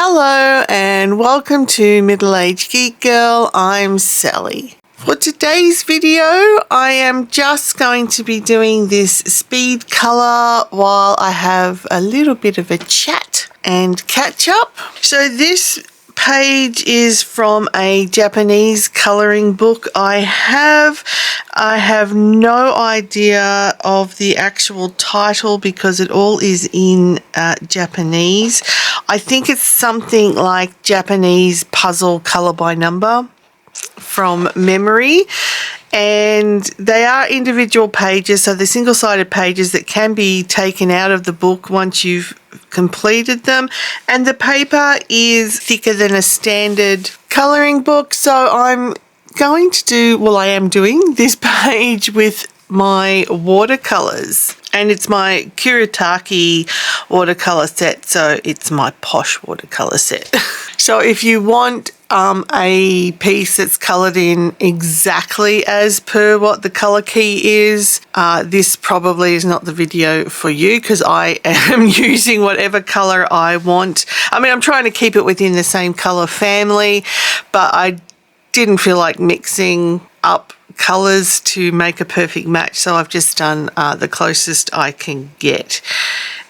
Hello and welcome to Middle-Aged Geek Girl. I'm Sally. For today's video, I am just going to be doing this speed color while I have a little bit of a chat and catch up. So this page is from a Japanese coloring book I have. I have no idea of the actual title because it all is in Japanese. I think it's something like Japanese puzzle color by number from memory, and they are individual pages, so they're single-sided pages that can be taken out of the book once you've completed them, and the paper is thicker than a standard coloring book. So I'm going to do, well, I am doing this page with my watercolors, and it's my Kuretake watercolor set, so it's my posh watercolor set. So if you want a piece that's colored in exactly as per what the color key is, this probably is not the video for you because I am using whatever color I want. I mean, I'm trying to keep it within the same color family, but I didn't feel like mixing up colors to make a perfect match, so I've just done the closest I can get.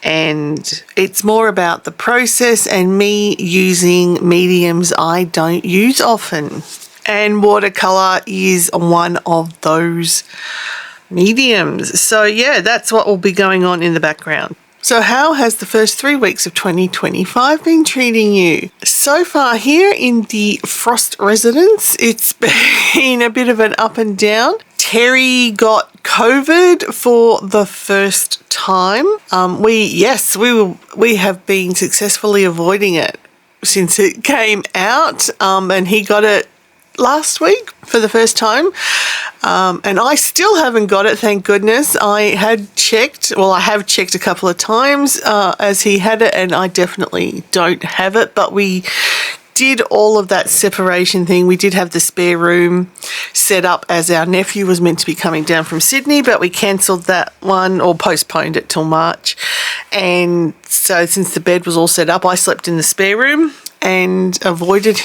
And it's more about the process and me using mediums I don't use often. And watercolor is one of those mediums. So yeah, that's what will be going on in the background. So how has the first 3 weeks of 2025 been treating you? So far here in the Frost residence, it's been a bit of an up and down. Terry got COVID for the first time. We have been successfully avoiding it since it came out, and he got it last week for the first time, and I still haven't got it, thank goodness. I have checked a couple of times as he had it, and I definitely don't have it, but we did all of that separation thing. We did have the spare room set up as our nephew was meant to be coming down from Sydney, but we cancelled that one or postponed it till March. And so since the bed was all set up, I slept in the spare room and avoided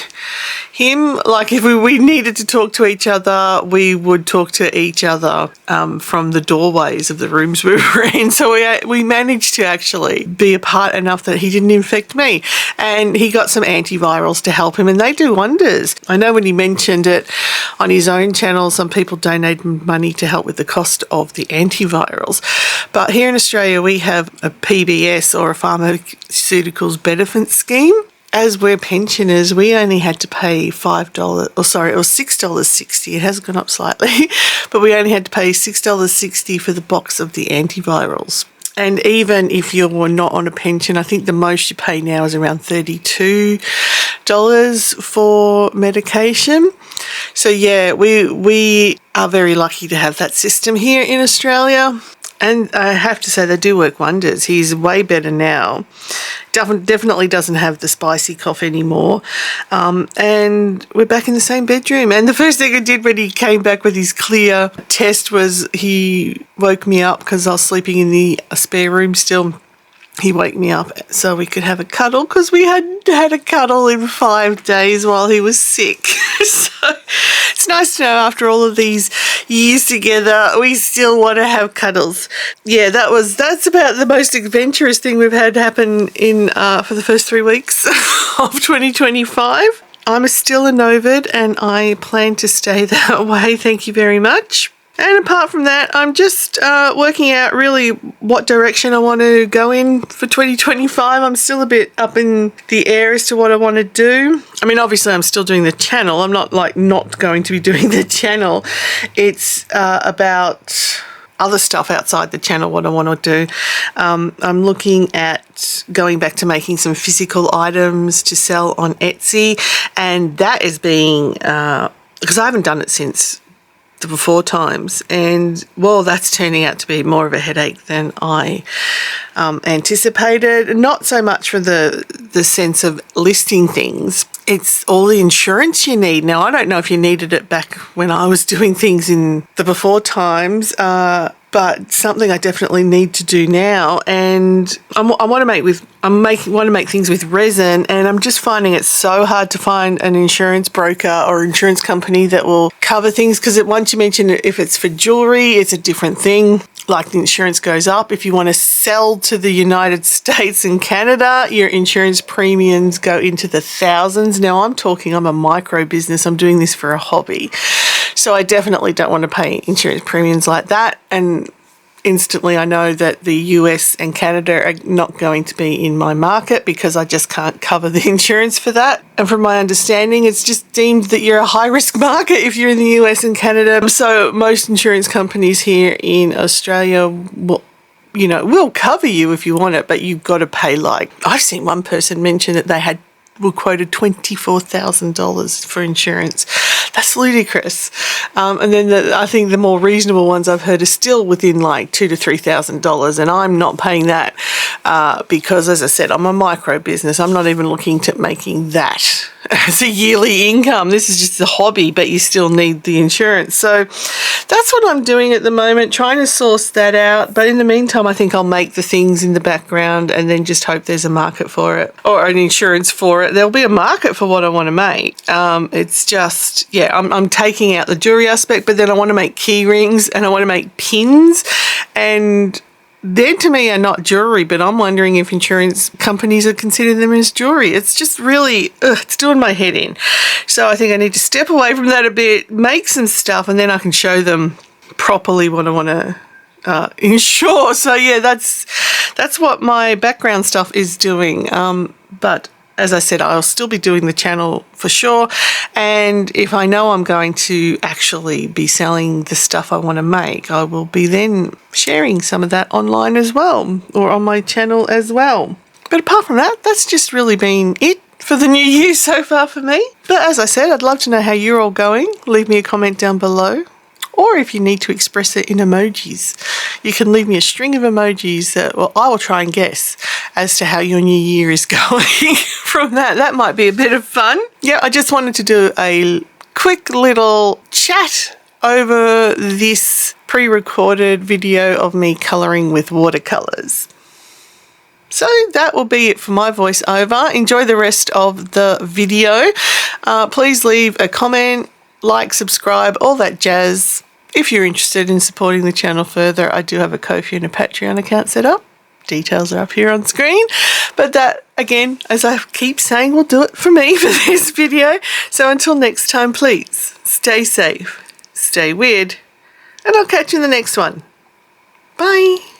him. Like if we needed to talk to each other, we would talk to each other from the doorways of the rooms we were in. So we managed to actually be apart enough that he didn't infect me. And he got some antivirals to help him, and they do wonders. I know when he mentioned it on his own channel, some people donated money to help with the cost of the antivirals. But here in Australia, we have a PBS, or a pharmaceuticals benefit scheme. As we're pensioners, we only had to pay $6.60. It has gone up slightly, but we only had to pay $6.60 for the box of the antivirals. And even if you're not on a pension, I think the most you pay now is around $32 for medication. So yeah, we are very lucky to have that system here in Australia. And I have to say, they do work wonders. He's way better now. Definitely doesn't have the spicy cough anymore. And we're back in the same bedroom. And the first thing I did when he came back with his clear test was he woke me up because I was sleeping in the spare room still. He woke me up so we could have a cuddle because we hadn't had a cuddle in 5 days while he was sick. So it's nice to know after all of these years together, we still want to have cuddles. Yeah, that's about the most adventurous thing we've had happen in for the first 3 weeks of 2025. I'm still a novid and I plan to stay that way. Thank you very much. And apart from that, I'm just working out really what direction I want to go in for 2025. I'm still a bit up in the air as to what I want to do. I mean, obviously, I'm still doing the channel. I'm not not going to be doing the channel. It's about other stuff outside the channel, what I want to do. I'm looking at going back to making some physical items to sell on Etsy. And that is being, because I haven't done it since the before times, and well, that's turning out to be more of a headache than I anticipated. Not so much for the sense of listing things, it's all the insurance you need. Now, I don't know if you needed it back when I was doing things in the before times. but something I definitely need to do now. And I want to make things with resin, and I'm just finding it so hard to find an insurance broker or insurance company that will cover things, because once you mention it, if it's for jewelry, it's a different thing. Like, the insurance goes up. If you want to sell to the United States and Canada, your insurance premiums go into the thousands. Now, I'm a micro business. I'm doing this for a hobby. So I definitely don't want to pay insurance premiums like that. And instantly I know that the US and Canada are not going to be in my market, because I just can't cover the insurance for that. And from my understanding, it's just deemed that you're a high risk market if you're in the US and Canada. So most insurance companies here in Australia will cover you if you want it, but you've got to pay, like, I've seen one person mention that they were quoted $24,000 for insurance. That's ludicrous. And then I think the more reasonable ones I've heard are still within like $2,000 to $3,000, and I'm not paying that because, as I said, I'm a micro business. I'm not even looking to making that as a yearly income. This is just a hobby, but you still need the insurance. So that's what I'm doing at the moment, trying to source that out. But in the meantime, I think I'll make the things in the background and then just hope there's a market for it, or an insurance for it. There'll be a market for what I want to make. It's just, I'm taking out the jewelry aspect, but then I want to make key rings and I want to make pins, and they to me are not jewelry, but I'm wondering if insurance companies are considering them as jewelry. It's just really, it's doing my head in. So I think I need to step away from that a bit, make some stuff, and then I can show them properly what I want to insure. So that's what my background stuff is doing. But as I said, I'll still be doing the channel for sure. And if I know I'm going to actually be selling the stuff I want to make, I will be then sharing some of that online as well, or on my channel as well. But apart from that, that's just really been it for the new year so far for me. But as I said, I'd love to know how you're all going. Leave me a comment down below. Or if you need to express it in emojis, you can leave me a string of emojis that, I will try and guess as to how your new year is going from that. That might be a bit of fun. I just wanted to do a quick little chat over this pre-recorded video of me colouring with watercolours. So that will be it for my voiceover. Enjoy the rest of the video. Please leave a comment, like, subscribe, all that jazz. If you're interested in supporting the channel further, I do have a Ko-fi and a Patreon account set up. Details are up here on screen. But that, again, as I keep saying, will do it for me for this video. So until next time, please stay safe, stay weird, and I'll catch you in the next one. Bye.